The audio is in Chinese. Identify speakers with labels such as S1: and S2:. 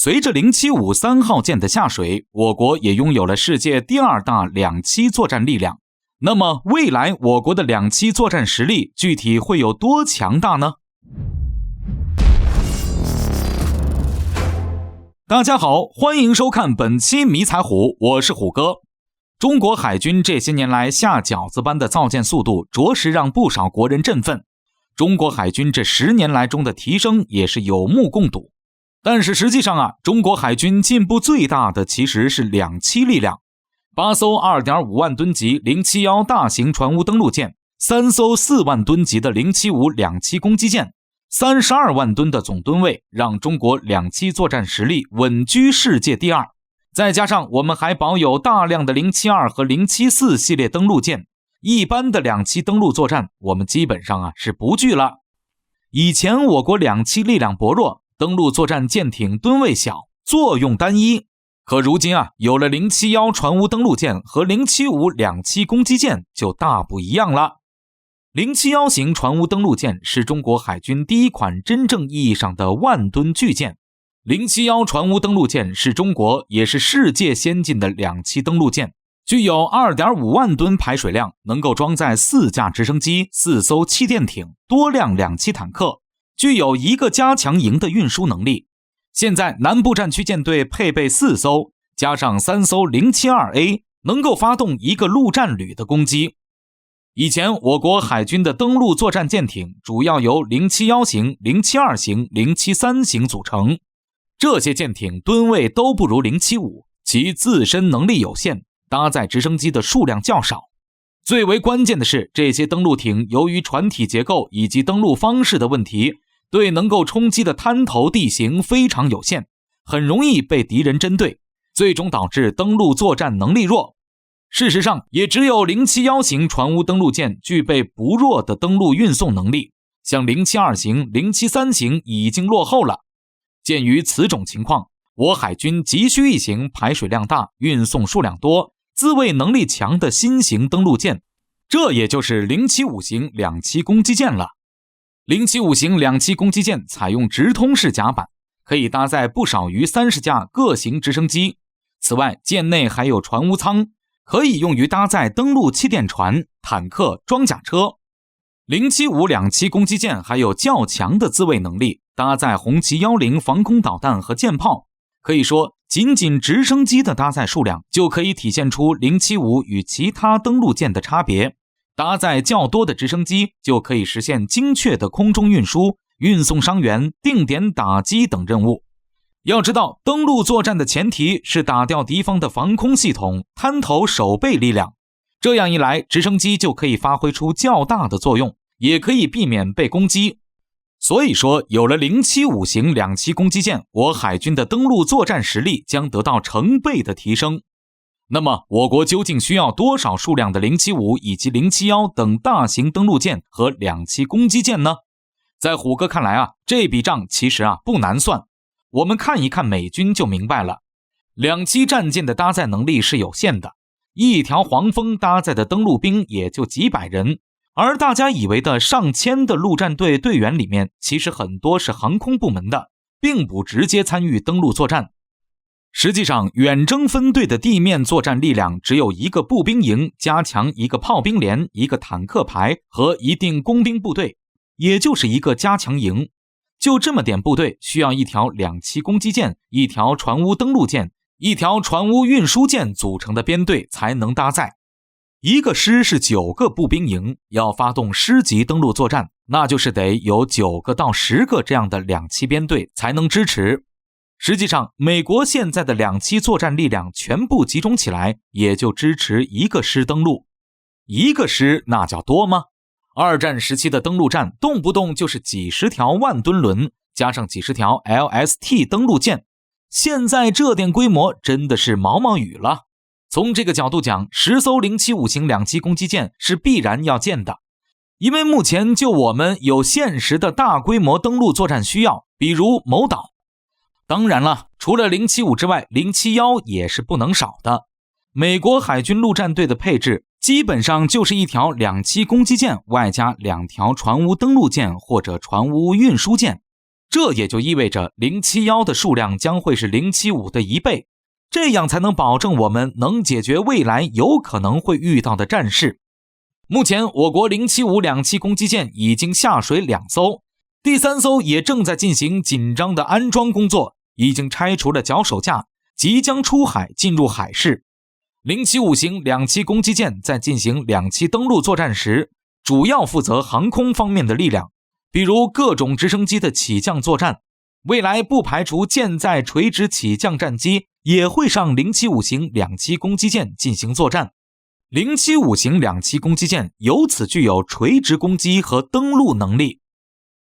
S1: 随着0753号舰的下水，我国也拥有了世界第2大两栖作战力量。那么未来我国的两栖作战实力具体会有多强大呢？大家好，欢迎收看本期迷彩虎，我是虎哥。中国海军这些年来下饺子般的造舰速度，着实让不少国人振奋。中国海军这10年来中的提升也是有目共睹。但是实际上中国海军进步最大的其实是两栖力量。8艘 2.5 万吨级071大型船坞登陆舰，3艘4万吨级的075两栖攻击舰，32万吨的总吨位，让中国两栖作战实力稳居世界第2。再加上我们还保有大量的072和074系列登陆舰，一般的两栖登陆作战我们基本上是不惧了。以前我国两栖力量薄弱，登陆作战舰艇吨位小，作用单一。可如今有了071船坞登陆舰和075两栖攻击舰就大不一样了。071型船坞登陆舰是中国海军第一款真正意义上的万吨巨舰。071船坞登陆舰是中国也是世界先进的两栖登陆舰，具有 2.5 万吨排水量，能够装载4架直升机、4艘气垫艇、多辆两栖坦克，具有1个加强营的运输能力。现在南部战区舰队配备4艘，加上3艘 072A， 能够发动1个陆战旅的攻击。以前我国海军的登陆作战舰艇主要由071型、072型、073型组成，这些舰艇吨位都不如075，其自身能力有限，搭载直升机的数量较少。最为关键的是，这些登陆艇由于船体结构以及登陆方式的问题，对能够冲击的滩头地形非常有限，很容易被敌人针对，最终导致登陆作战能力弱。事实上，也只有071型船坞登陆舰具备不弱的登陆运送能力，像072型、073型已经落后了。鉴于此种情况，我海军急需一型排水量大、运送数量多、自卫能力强的新型登陆舰，这也就是075型两栖攻击舰了。075型两栖攻击舰采用直通式甲板，可以搭载不少于30架各型直升机。此外，舰内还有船坞舱，可以用于搭载登陆气垫船、坦克、装甲车。075两栖攻击舰还有较强的自卫能力，搭载红旗10防空导弹和舰炮。可以说，仅直升机的搭载数量就可以体现出075与其他登陆舰的差别。搭载较多的直升机就可以实现精确的空中运输、运送伤员、定点打击等任务。要知道，登陆作战的前提是打掉敌方的防空系统、滩头守备力量。这样一来，直升机就可以发挥出较大的作用，也可以避免被攻击。所以说，有了075型两栖攻击舰，我海军的登陆作战实力将得到成倍的提升。那么我国究竟需要多少数量的075以及071等大型登陆舰和两栖攻击舰呢？在虎哥看来这笔账其实不难算。我们看一看美军就明白了。两栖战舰的搭载能力是有限的，一条黄蜂搭载的登陆兵也就几百人，而大家以为的上千的陆战队队员里面，其实很多是航空部门的，并不直接参与登陆作战。实际上，远征分队的地面作战力量只有1个步兵营，加强1个炮兵连、1个坦克排和一定工兵部队，也就是1个加强营。就这么点部队，需要1条两栖攻击舰、1条船坞登陆舰、1条船坞运输舰组成的编队才能搭载。1个师是9个步兵营，要发动师级登陆作战，那就是得有9个到10个这样的两栖编队才能支持。实际上，美国现在的两栖作战力量全部集中起来，也就支持1个师登陆。1个师那叫多吗？二战时期的登陆战动不动就是几十条万吨轮，加上几十条 LST 登陆舰，现在这点规模真的是毛毛雨了。从这个角度讲，10艘075型两栖攻击舰是必然要建的，因为目前就我们有现实的大规模登陆作战需要，比如某岛。当然了，除了075之外，071也是不能少的。美国海军陆战队的配置基本上就是1条两栖攻击舰外加2条船坞登陆舰或者船坞运输舰。这也就意味着071的数量将会是075的1倍，这样才能保证我们能解决未来有可能会遇到的战事。目前我国075两栖攻击舰已经下水2艘，第3艘也正在进行紧张的安装工作，已经拆除了脚手架，即将出海进入海试。075型两栖攻击舰在进行两栖登陆作战时，主要负责航空方面的力量，比如各种直升机的起降作战。未来不排除舰载垂直起降战机也会上075型两栖攻击舰进行作战。075型两栖攻击舰由此具有垂直攻击和登陆能力，